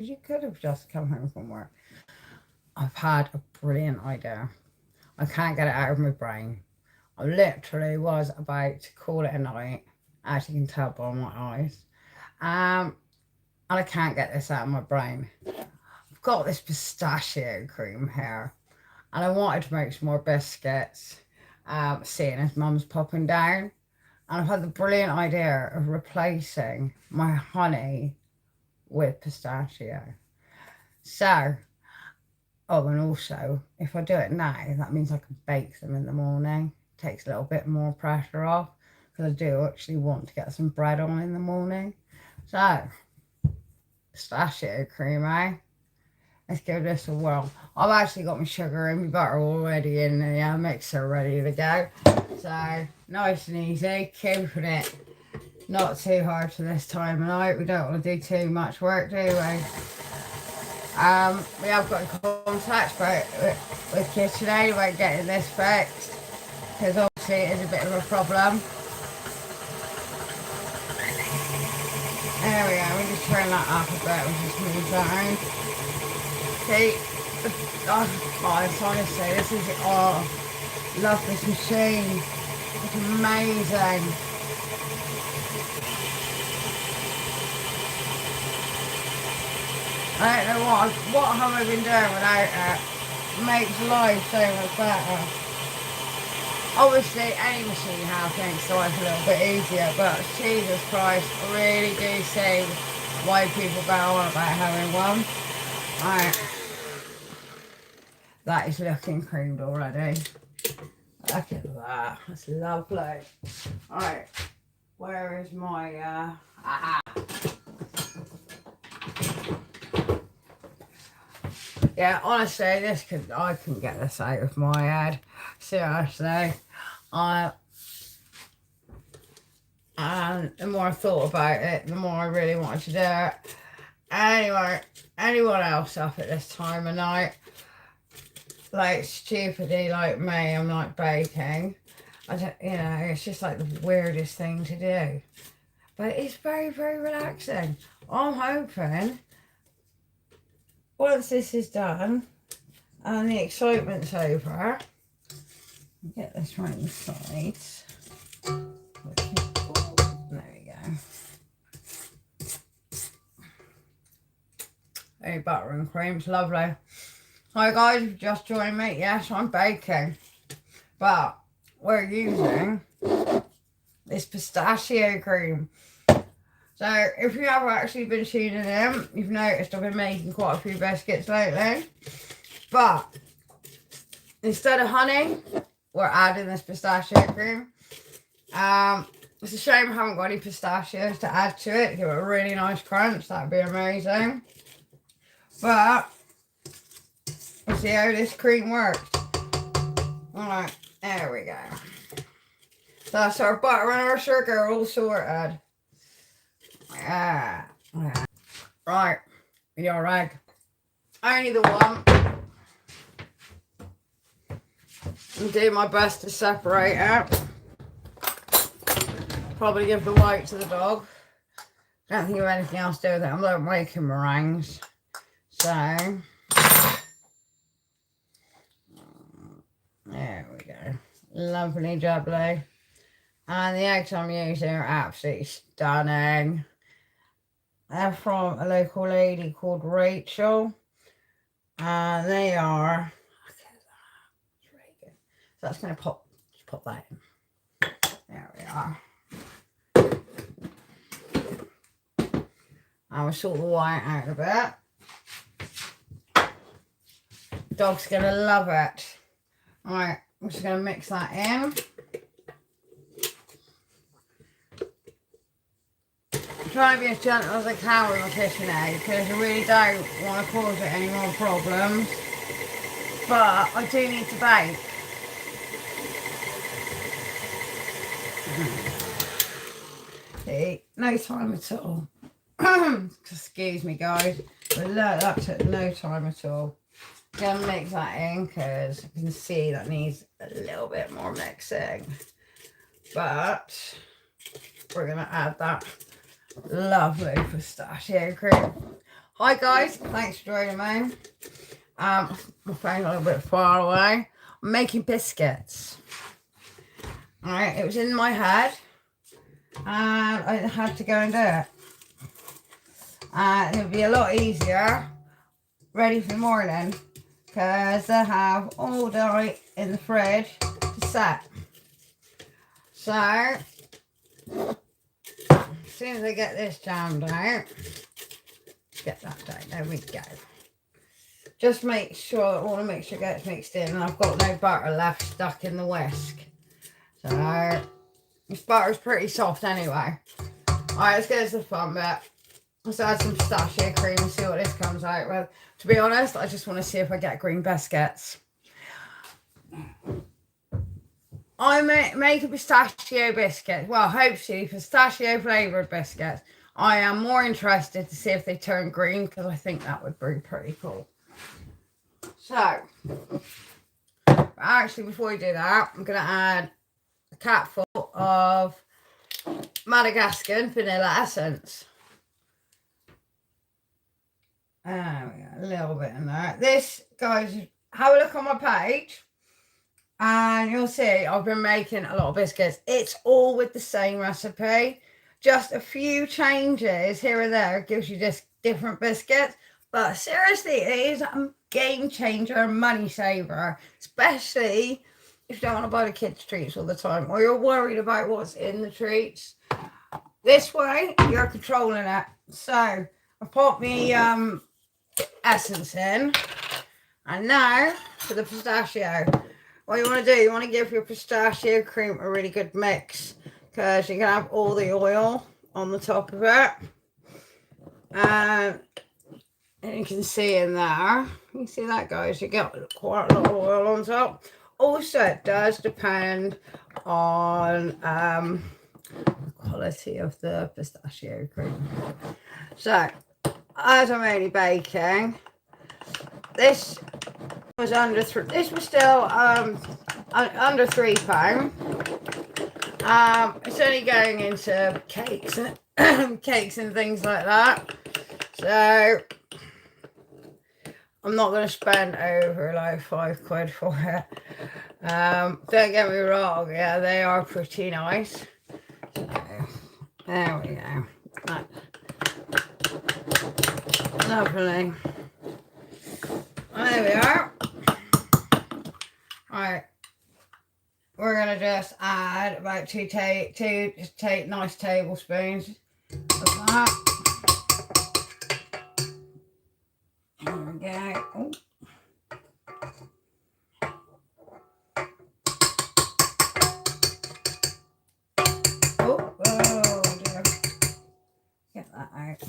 You could have just come home from work. I've had a brilliant idea. I can't get it out of my brain. I literally was about to call it a night, as you can tell by my eyes. And I can't get this out of my brain. I've got this pistachio cream here, and I wanted to make some more biscuits, seeing as mum's popping down. And I've had the brilliant idea of replacing my honey with pistachio. So, oh, and also, if I do it now, that means I can bake them in the morning. Takes a little bit more pressure off, because I do actually want to get some bread on in the morning. So, pistachio cream, eh? Let's give this a whirl. I've actually got my sugar and my butter already in the mixer ready to go. So, nice and easy, keeping it not too hard for this time of night. We don't want to do too much work, do we? We have got in contact with KitchenAid about getting this fixed, because obviously it is a bit of a problem. There we go, we just turn that up a bit, we just move that around. See, honestly, this is, love this machine, it's amazing. I don't know what have I been doing without it. It makes life so much better. Obviously, any machine you have makes life a little bit easier, but Jesus Christ, I really do see why people go on about having one. Alright. That is looking creamed already. Look at that. That's lovely. Alright. Where is my, Yeah, honestly, I couldn't get this out of my head. Seriously. And the more I thought about it, the more I really wanted to do it. Anyway, anyone else up at this time of night, like stupidly like me, I'm like baking. I don't, it's just like the weirdest thing to do. But it's very, very relaxing. I'm hoping once this is done and the excitement's over, get this right in the sides. There we go. Hey, butter and cream's lovely. Hi guys, you've just joined me. Yes, I'm baking. But we're using this pistachio cream. So, if you have actually been tuning in, you've noticed I've been making quite a few biscuits lately. But, instead of honey, we're adding this pistachio cream. It's a shame I haven't got any pistachios to add to it. Give it a really nice crunch. That would be amazing. But, let's see how this cream works. Alright, there we go. So, that's our butter and our sugar all sorted. Yeah. Right, your egg. Only the one. I'm doing my best to separate it. Probably give the white to the dog. Don't think of anything else to do with it. I'm not making meringues. So, there we go. Lovely jubbly. And the eggs I'm using are absolutely stunning. They're from a local lady called Rachel. And they are, look at that. It's really good. So that's going to pop that in. There we are. I will sort the white out a bit. Dog's going to love it. Alright, I'm just going to mix that in. Try to be as gentle as I can with my KitchenAid, because I really don't want to cause it any more problems. But I do need to bake. See, no time at all. Excuse me guys, but look, that took no time at all. Gonna mix that in because you can see that needs a little bit more mixing. But we're gonna add that lovely pistachio cream. Hi guys, thanks for joining me. My phone's a little bit far away. I'm making biscuits. Alright, it was in my head and I had to go and do it. And it would be a lot easier ready for the morning because they have all day in the fridge to set. So, as soon as I get this jammed out, get that down, there we go. Just make sure all the mixture gets mixed in, and I've got no butter left stuck in the whisk. So, this butter's pretty soft anyway. Alright, let's get to the fun bit. Let's add some pistachio cream and see what this comes out with. To be honest, I just want to see if I get green biscuits. I make a pistachio biscuit. Well, hopefully pistachio flavoured biscuits. I am more interested to see if they turn green because I think that would be pretty cool. So, actually before we do that, I'm going to add a capful of Madagascar vanilla essence. There we go, a little bit in there. This, guys, have a look on my page and you'll see I've been making a lot of biscuits. It's all with the same recipe. Just a few changes here and there gives you just different biscuits. But seriously, it is a game changer, money saver. Especially if you don't want to buy the kids' treats all the time or you're worried about what's in the treats. This way, you're controlling it. So, I put my essence in. And now, for the pistachio. What you want to do, you want to give your pistachio cream a really good mix. Because you can have all the oil on the top of it. And you can see in there, you see that, guys, you get quite a lot of oil on top. Also, it does depend on the quality of the pistachio cream. So, as I'm only baking, this was under this was still under £3. It's only going into cakes and cakes and things like that. So I'm not going to spend over like £5 for it. Don't get me wrong, yeah, they are pretty nice. So there we go. Lovely. There we are. Alright. We're going to just add about two nice tablespoons of that. There we go. Oh. Oh, dear. Get that out.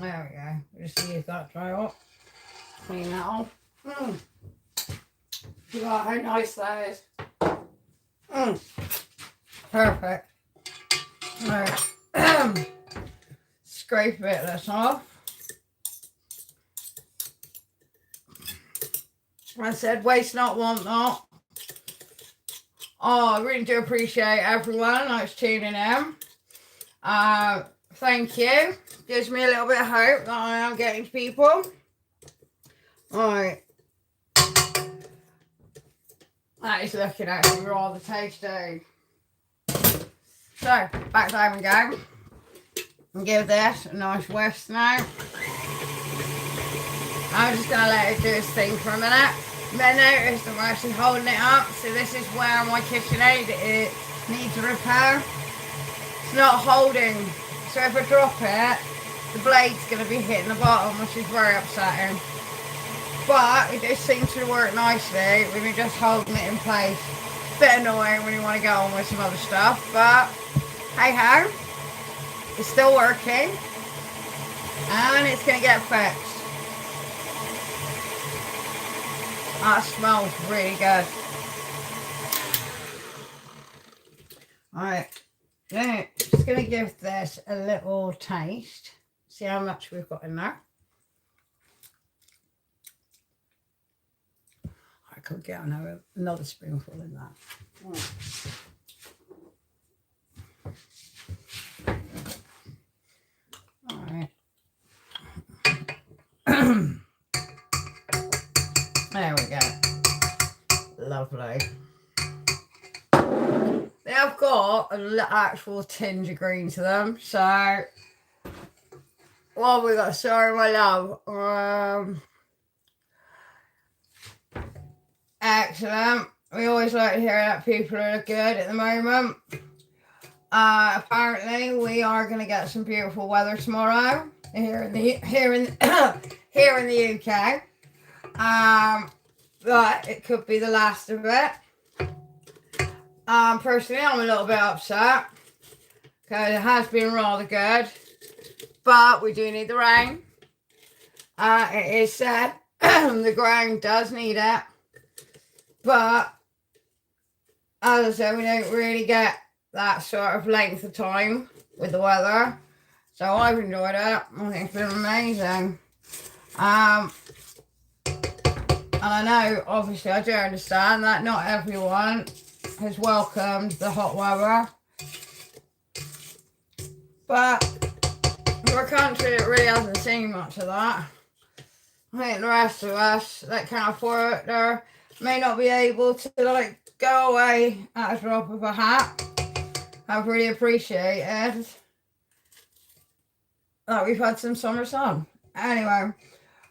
There we go. Just leave that dry up. Clean that off. See how nice that is. Perfect. Alright. Scrape a bit of this off. I said waste not, want not. Oh, I really do appreciate everyone that's tuning in. Thank you. Gives me a little bit of hope that I am getting to people. Alright. That is looking actually rather tasty. So, back to oven go. And give this a nice whisk now. I'm just going to let it do its thing for a minute. Then notice that we're actually holding it up. So this is where my KitchenAid it needs repair. It's not holding. So if I drop it, the blade's going to be hitting the bottom, which is very upsetting. But it does seem to work nicely when you're just holding it in place. Bit annoying when you want to go on with some other stuff, but hey ho, it's still working and it's going to get fixed. That smells really good. Alright, now just going to give this a little taste. See how much we've got in there. I could get another spoonful in that. There we go. Lovely. They have got an actual tinge of green to them, so what we got? Sorry, my love. Excellent. We always like to hear that people are good at the moment. Apparently, we are going to get some beautiful weather tomorrow here in the UK. But it could be the last of it. Personally, I'm a little bit upset because it has been rather good, but we do need the rain. It is said the ground does need it, but as I said, we don't really get that sort of length of time with the weather, so I've enjoyed it. I think it's been amazing. And I know, obviously, I do understand that not everyone has welcomed the hot weather, but for a country that really hasn't seen much of that, I think the rest of us that can't afford it there may not be able to like go away at a drop of a hat. I've really appreciated that we've had some summer sun. Anyway,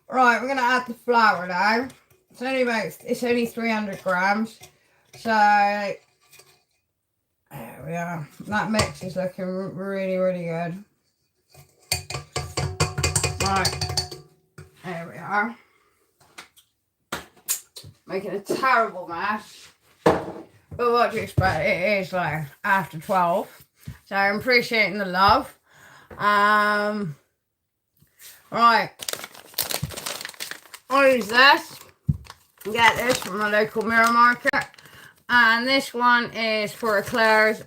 right, we're gonna add the flour now. It's only 300 grams. So there we are. That mix is looking really, really good. Right, there we are. Making a terrible mess. But what do you expect? It is like after 12. So I'm appreciating the love. Right. I'll use this. Get this from my local mirror market. And this one is for Eclair's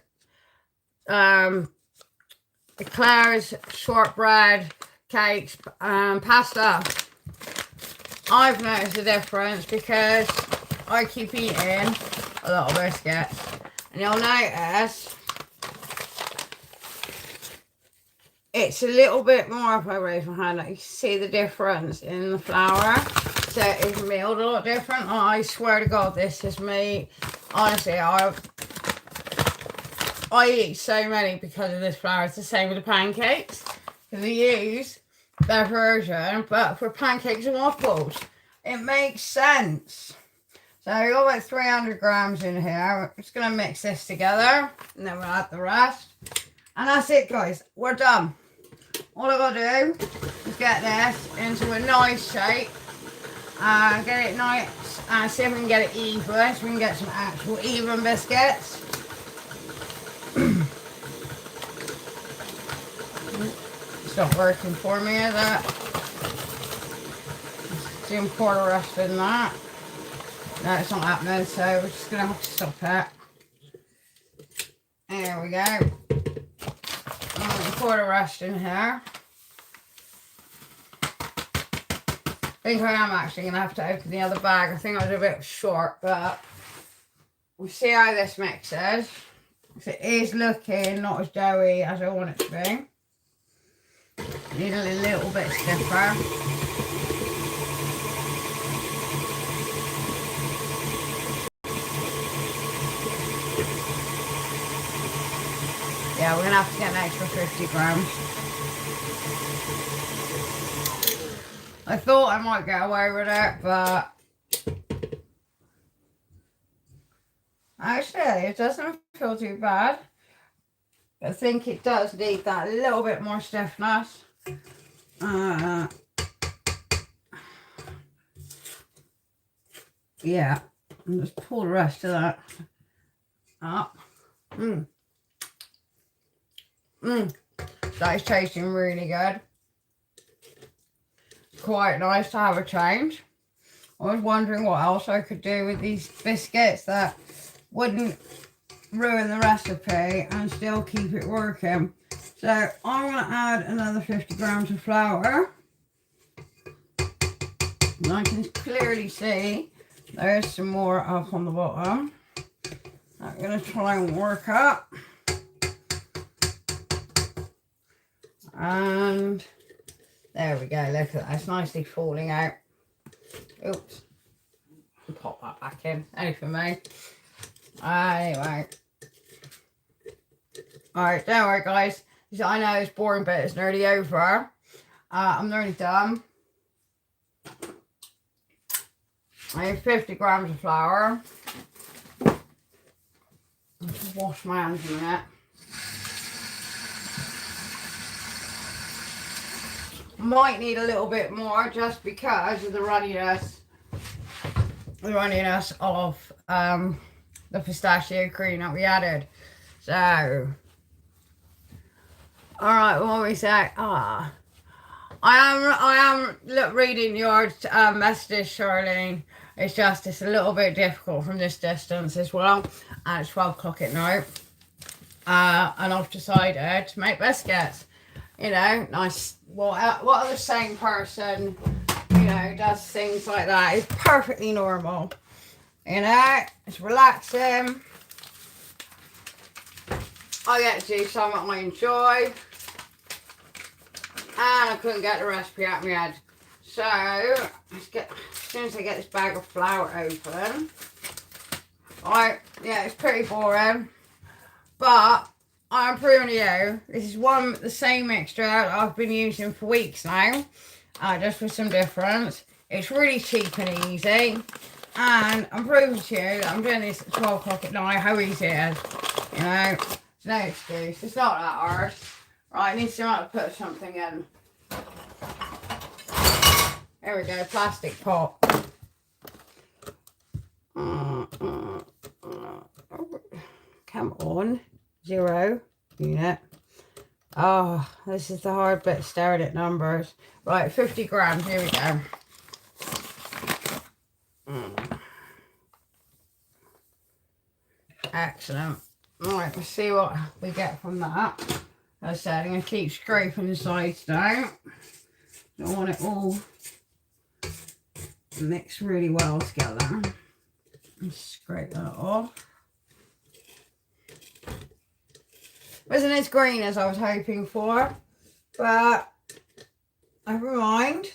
shortbread cakes pasta. I've noticed the difference because I keep eating a lot of biscuits, and you'll notice it's a little bit more, if I raise my hand, like you see the difference in the flour. So it's milled a lot different. I swear to God, this is me. Honestly, I eat so many because of this flour. It's the same with the pancakes. Because they use their version, but for pancakes and waffles, it makes sense. So we got about 300 grams in here. We're just going to mix this together, and then we'll add the rest. And that's it, guys. We're done. All I've got to do is get this into a nice shape. Get it nice and see if we can get it even, so we can get some actual even biscuits. It's not working for me, is it? It's doing quarter rest in that. No, it's not happening, so we're just going to have to stop it. There we go. Quarter rest in here. I think I am actually going to have to open the other bag. I think I was a bit short, but we'll see how this mixes. It is looking not as doughy as I want it to be. Need a little bit stiffer. Yeah, we're going to have to get an extra 50 grams. I thought I might get away with it, but actually it doesn't feel too bad. I think it does need that little bit more stiffness. Yeah, and just pull the rest of that up. That is tasting really good. Quite nice to have a change. I was wondering what else I could do with these biscuits that wouldn't ruin the recipe and still keep it working. So I'm going to add another 50 grams of flour. And I can clearly see there's some more up on the bottom. I'm going to try and work up. And There we go, look at that, it's nicely falling out. Oops. Pop that back in, only for me. Anyway. Alright, don't worry guys. I know it's boring, but it's nearly over. I'm nearly done. I have 50 grams of flour. I'll just wash my hands in a minute. Might need a little bit more just because of the runniness of the pistachio cream that we added. So, alright, what we say? I am reading your messages, Charlene. It's a little bit difficult from this distance as well. And it's 12 o'clock at night. And I've decided to make biscuits. You know, nice. Well, what other sane person, you know, does things like that? It's perfectly normal. You know, it's relaxing. I get to do something I enjoy. And I couldn't get the recipe out of my head. So, as soon as I get this bag of flour open. Alright, yeah, it's pretty boring. But I'm proving to you, this is the same mixture that I've been using for weeks now. Just with some difference. It's really cheap and easy. And I'm proving to you that I'm doing this at 12 o'clock at night, how easy it is. You know, there's no excuse. It's not that hard. Right, I need to put something in. There we go, plastic pot. Come on. 0 unit. Oh, this is the hard bit, staring at numbers. Right, 50 grams, here we go. Excellent. Alright, let's see what we get from that. As I said, I'm going to keep scraping the sides down. Don't want it all mixed really well together. Just scrape that off. Wasn't as green as I was hoping for, but never mind.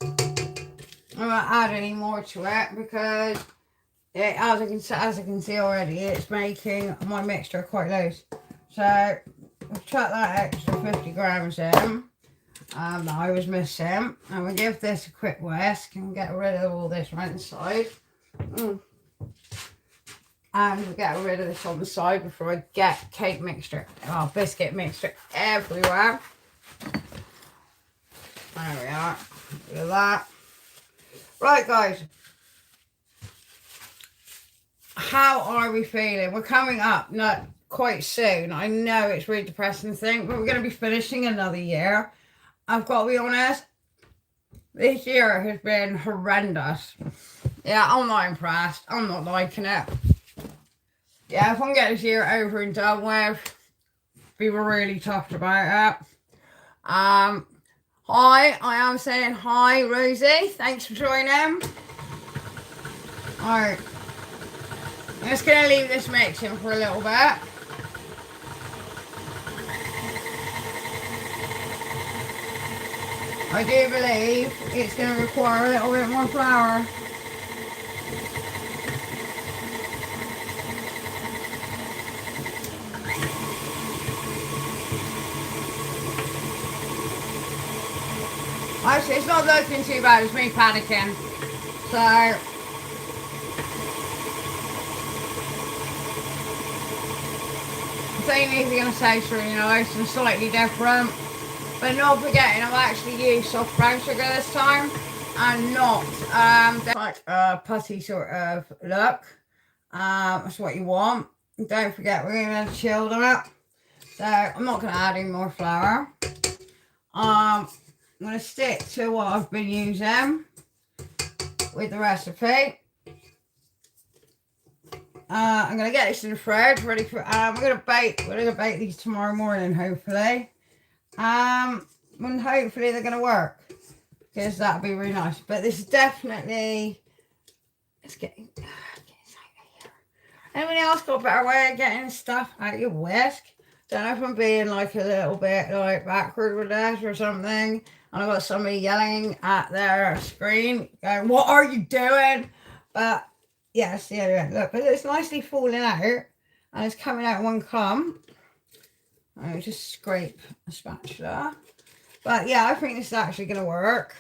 I'm not add any more to it because as I can see already, it's making my mixture quite loose. So I'll chuck that extra 50 grams in that I was missing, and we'll give this a quick whisk and get rid of all this right inside. And we'll get rid of this on the side before I get cake mixture, biscuit mixture everywhere. There we are. Look at that. Right, guys. How are we feeling? We're coming up not quite soon. I know it's really depressing to think, but we're going to be finishing another year. I've got to be honest. This year has been horrendous. Yeah, I'm not impressed. I'm not liking it. Yeah, if I can get this year over and done with, be really tough about it. Hi, I am saying hi, Rosie. Thanks for joining. Alright. I'm just going to leave this mixing for a little bit. I do believe it's going to require a little bit more flour. Actually, it's not looking too bad, it's me panicking. So, I think these are going to taste really nice and slightly different. But not forgetting, I've actually used soft brown sugar this time. And not like a putty sort of look. That's what you want. And don't forget, we're going to chill that. So, I'm not going to add any more flour. I'm going to stick to what I've been using with the recipe. I'm going to get this in the fridge ready for. We're going to bake these tomorrow morning, hopefully. And hopefully they're going to work because that'll be really nice. But this is definitely. Let's get this out of here. Anyone else got a better way of getting stuff out of your whisk? Don't know if I'm being like a little bit like backward with this or something. And I've got somebody yelling at their screen going, "What are you doing?" But yes, yeah, look, but it's nicely falling out and it's coming out one clump. I just scrape a spatula. But yeah, I think this is actually going to work.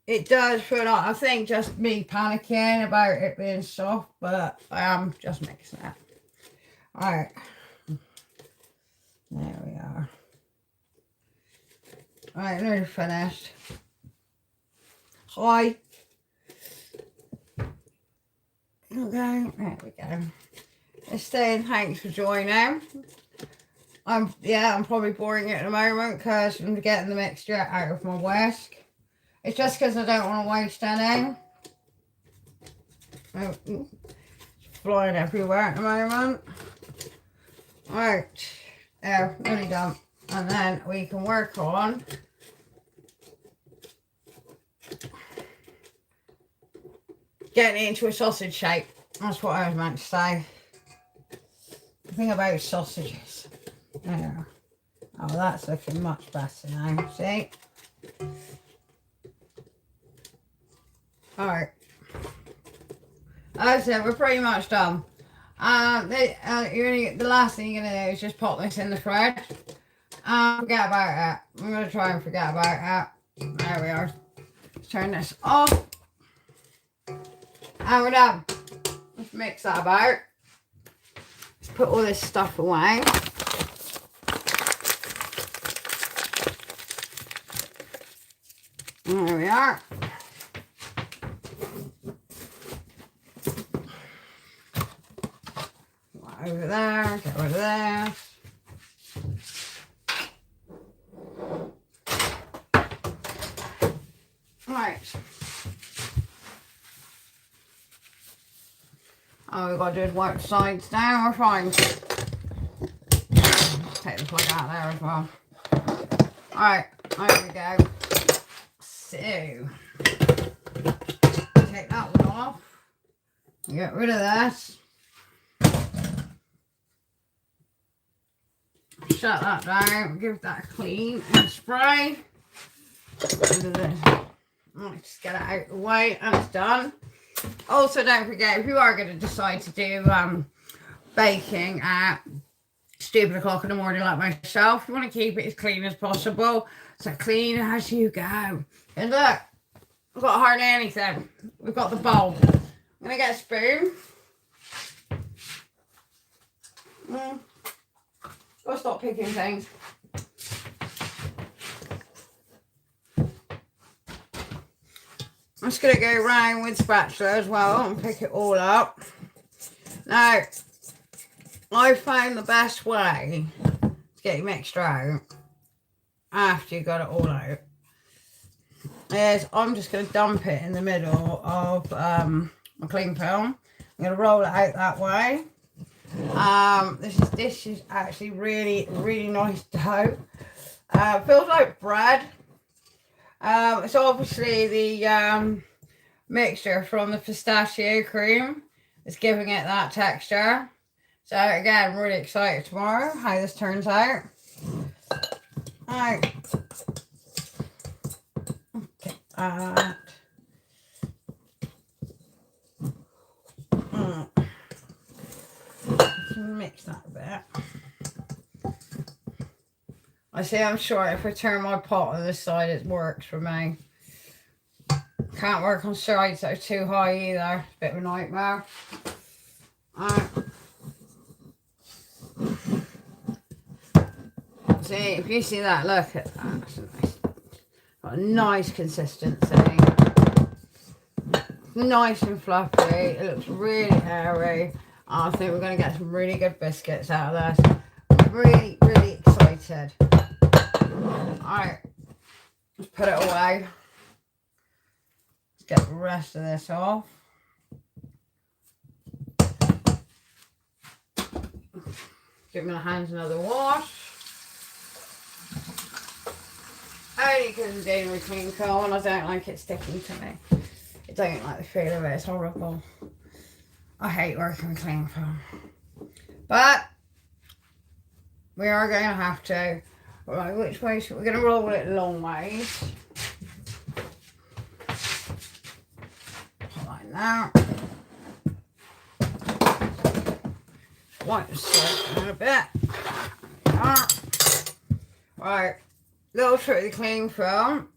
It does feel like, I think, just me panicking about it being soft, but I am just mixing it. Alright. There we are. Alright, nearly finished. Hi. Okay, there we go. It's saying thanks for joining. I'm probably boring it at the moment because I'm getting the mixture out of my whisk. It's just because I don't want to waste any. Oh, it's flying everywhere at the moment. Right, there, nearly done. And then we can work on getting it into a sausage shape. That's what I was meant to say. The thing about sausages. There. Oh, that's looking much better now. See? Alright. As I said, we're pretty much done. The last thing you're going to do is just pop this in the fridge. Forget about it. I'm going to try and forget about it. There we are. Let's turn this off. And we're done. Let's mix that about. Let's put all this stuff away. There we are. Over there, get rid of this. Right. All we've got to do is wipe the sides down, we're fine. Take the plug out there as well. Alright, there we go. So, take that one off. Get rid of this. Shut that down, give that a clean and spray. Just get it out of the way and it's done. Also, don't forget, if you are going to decide to do baking at stupid o'clock in the morning like myself, you want to keep it as clean as possible. So clean as you go. And look, we've got hardly anything. We've got the bowl. I'm going to get a spoon. Gotta stop picking things. I'm just going to go round with spatula as well and pick it all up. Now, I found the best way to get your mixture out after you got it all out is I'm just going to dump it in the middle of my cling film. I'm going to roll it out that way. This is actually really nice dough. Feels like bread. It's obviously the mixture from the pistachio cream is giving it that texture. So again, I'm really excited tomorrow how this turns out. Alright. Okay, mix that a bit. I see, I'm sure if I turn my pot on this side, it works for me. Can't work on sides that are too high either. It's a bit of a nightmare. Alright. See, if you see that, look at that. That's nice. Got a nice consistency. Nice and fluffy. It looks really airy. I think we're going to get some really good biscuits out of this. I'm really excited. Alright. Let's put it away. Let's get the rest of this off. Give my hands another wash. Only because it's dealing with clean coal and I don't like it sticking to me. I don't like the feel of it, it's horrible. I hate working with clean coal. But we are going to have to. Right, which way should we? We're going to roll it long ways. Like that. Wipe the side down a bit. Right, little trick to clean film.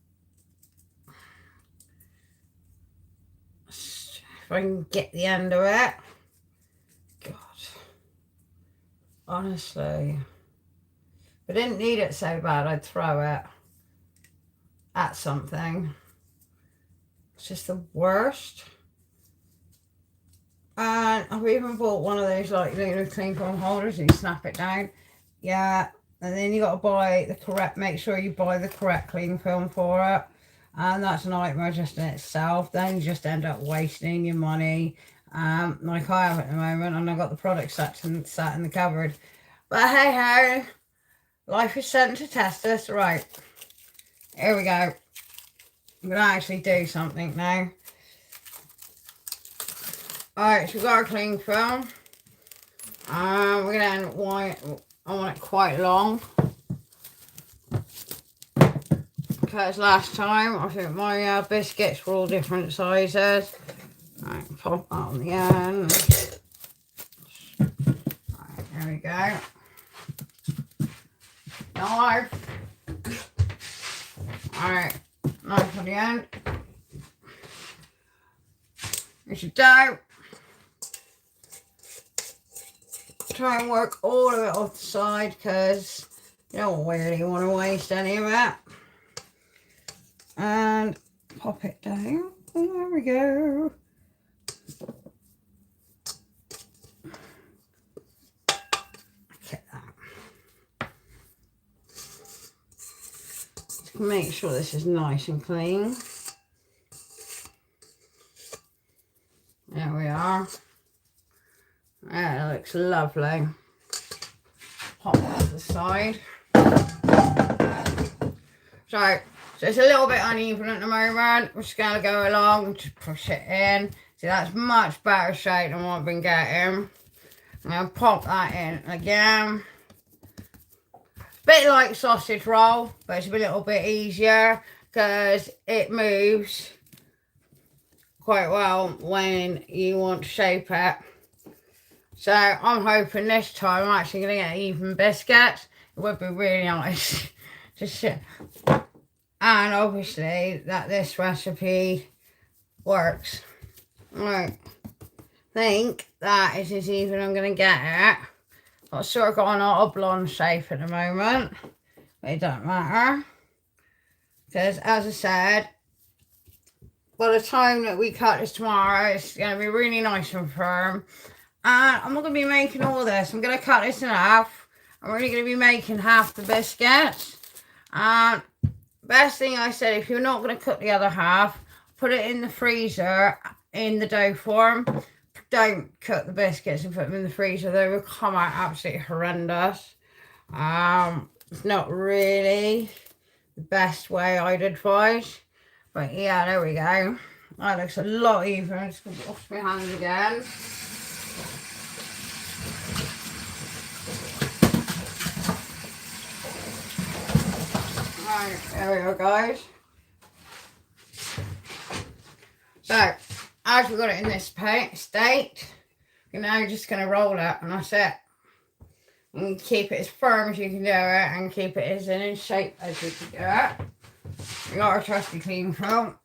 If I can get the end of it. God. Honestly. If I didn't need it so bad, I'd throw it at something. It's just the worst. And I've even bought one of those like little clean film holders and you snap it down. Yeah. And then you got to buy the correct, make sure you buy the correct cling film for it. And that's a nightmare just in itself. Then you just end up wasting your money. Like I have at the moment, and I've got the product sat in the cupboard. But hey ho, life is sent to test us. Right, here we go. I'm going to actually do something now. Alright, so we've got our cling film. We're going to end up white. I want it quite long. Because last time, I think my biscuits were all different sizes. Right, pop that on the end. Right, there we go. Knife. Alright, knife on the end. There's your dough. Try and work all of it off the side because you don't really want to waste any of it. And pop it down. There we go. Okay, that. Make sure this is nice and clean. There we are. That looks lovely. Pop that to the side. So it's a little bit uneven at the moment. We're just going to go along and just push it in. See, that's much better shape than what I've been getting. I'm going to pop that in again. Bit like sausage roll, but it's a little bit easier because it moves quite well when you want to shape it. So I'm hoping this time I'm actually going to get even biscuits. It would be really nice to share. And obviously that this recipe works. Right. I think that is as even I'm going to get it. I've sort of got an oblong shape at the moment. But it don't matter. Because as I said, by the time that we cut this tomorrow, it's going to be really nice and firm. And I'm not going to be making all this. I'm going to cut this in half. I'm only going to be making half the biscuits. And best thing I said, if you're not going to cook the other half, put it in the freezer in the dough form. Don't cook the biscuits and put them in the freezer. They will come out absolutely horrendous. It's not really the best way I'd advise. But yeah, there we go. That looks a lot even. I'm just going to wash my hands again. Right, there we go, guys. So, as we've got it in this state, you're now just going to roll it, and that's it. And keep it as firm as you can do it, and keep it as in shape as you can do it. We got our trusty clean film.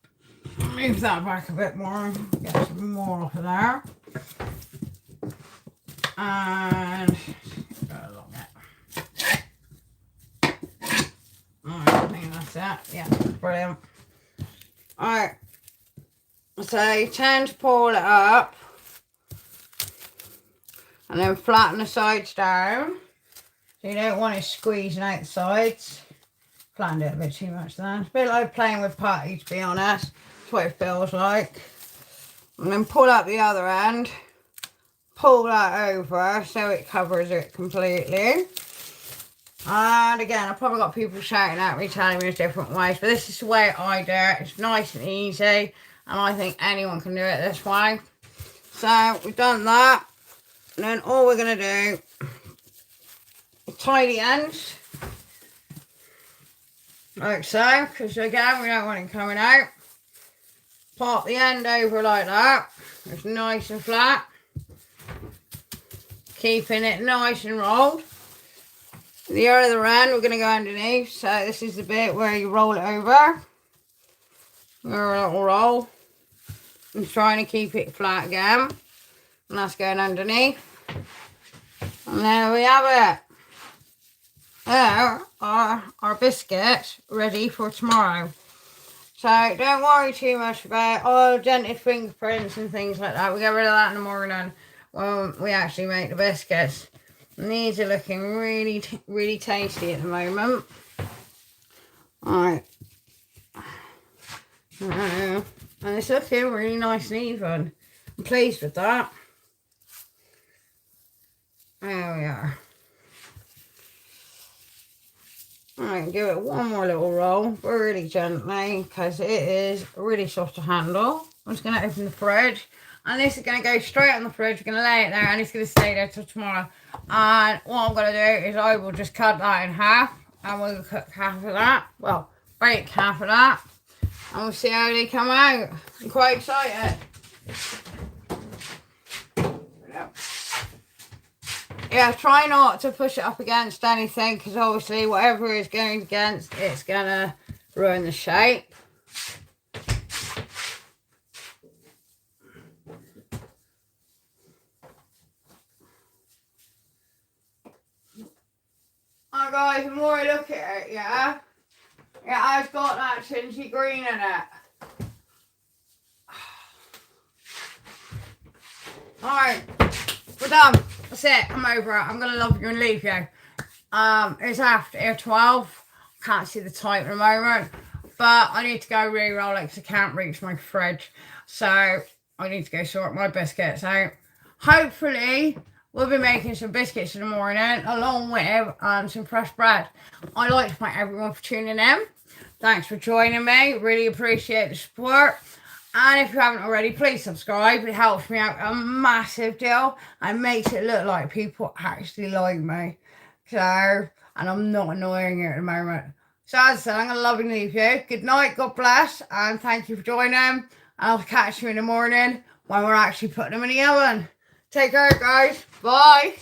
Move that back a bit more, get some more off of there. And go along it. Alright, I think that's it. Yeah, brilliant. Alright. So you tend to pull it up and then flatten the sides down. So you don't want it squeezing out the sides. Flattened it a bit too much then. It's a bit like playing with putty, to be honest. That's what it feels like. And then pull up the other end. Pull that over so it covers it completely. And again, I've probably got people shouting at me, telling me there's different ways, but this is the way I do it. It's nice and easy, and I think anyone can do it this way. So we've done that, and then all we're going to do tie the ends like so, because again we don't want it coming out. Pop the end over like that. It's nice and flat, keeping it nice and rolled. The other end we're going to go underneath, so this is the bit where you roll it over. Your little roll. I'm trying to keep it flat again, and that's going underneath. And there we have it. There are our biscuits ready for tomorrow. So don't worry too much about dented fingerprints and things like that. We get rid of that in the morning when we actually make the biscuits. And these are looking really, really tasty at the moment. Alright. And it's looking really nice and even. I'm pleased with that. There we are. Alright, give it one more little roll, really gently, because it is really soft to handle. I'm just going to open the fridge, and this is going to go straight on the fridge. We're going to lay it there, and it's going to stay there till tomorrow. And what I'm going to do is I will just cut that in half, and we'll cook half of that. Well, break half of that, and we'll see how they come out. I'm quite excited. Yeah, try not to push it up against anything, because obviously whatever is going against, it's going to ruin the shape. Oh guys, the more I look at it, yeah, it has got that tingy green in it. Alright, we're done. That's it. I'm over it. I'm going to love you and leave you. It's after 12. Can't see the time at the moment. But I need to go re-roll it because I can't reach my fridge. So I need to go sort my biscuits out. Hopefully we'll be making some biscuits in the morning along with some fresh bread. I'd like to thank everyone for tuning in. Thanks for joining me. Really appreciate the support. And if you haven't already, please subscribe. It helps me out a massive deal and makes it look like people actually like me. So, and I'm not annoying you at the moment. So as I said, I'm going to love and leave you. Good night, God bless, and thank you for joining. And I'll catch you in the morning when we're actually putting them in the oven. Take care, guys. Bye.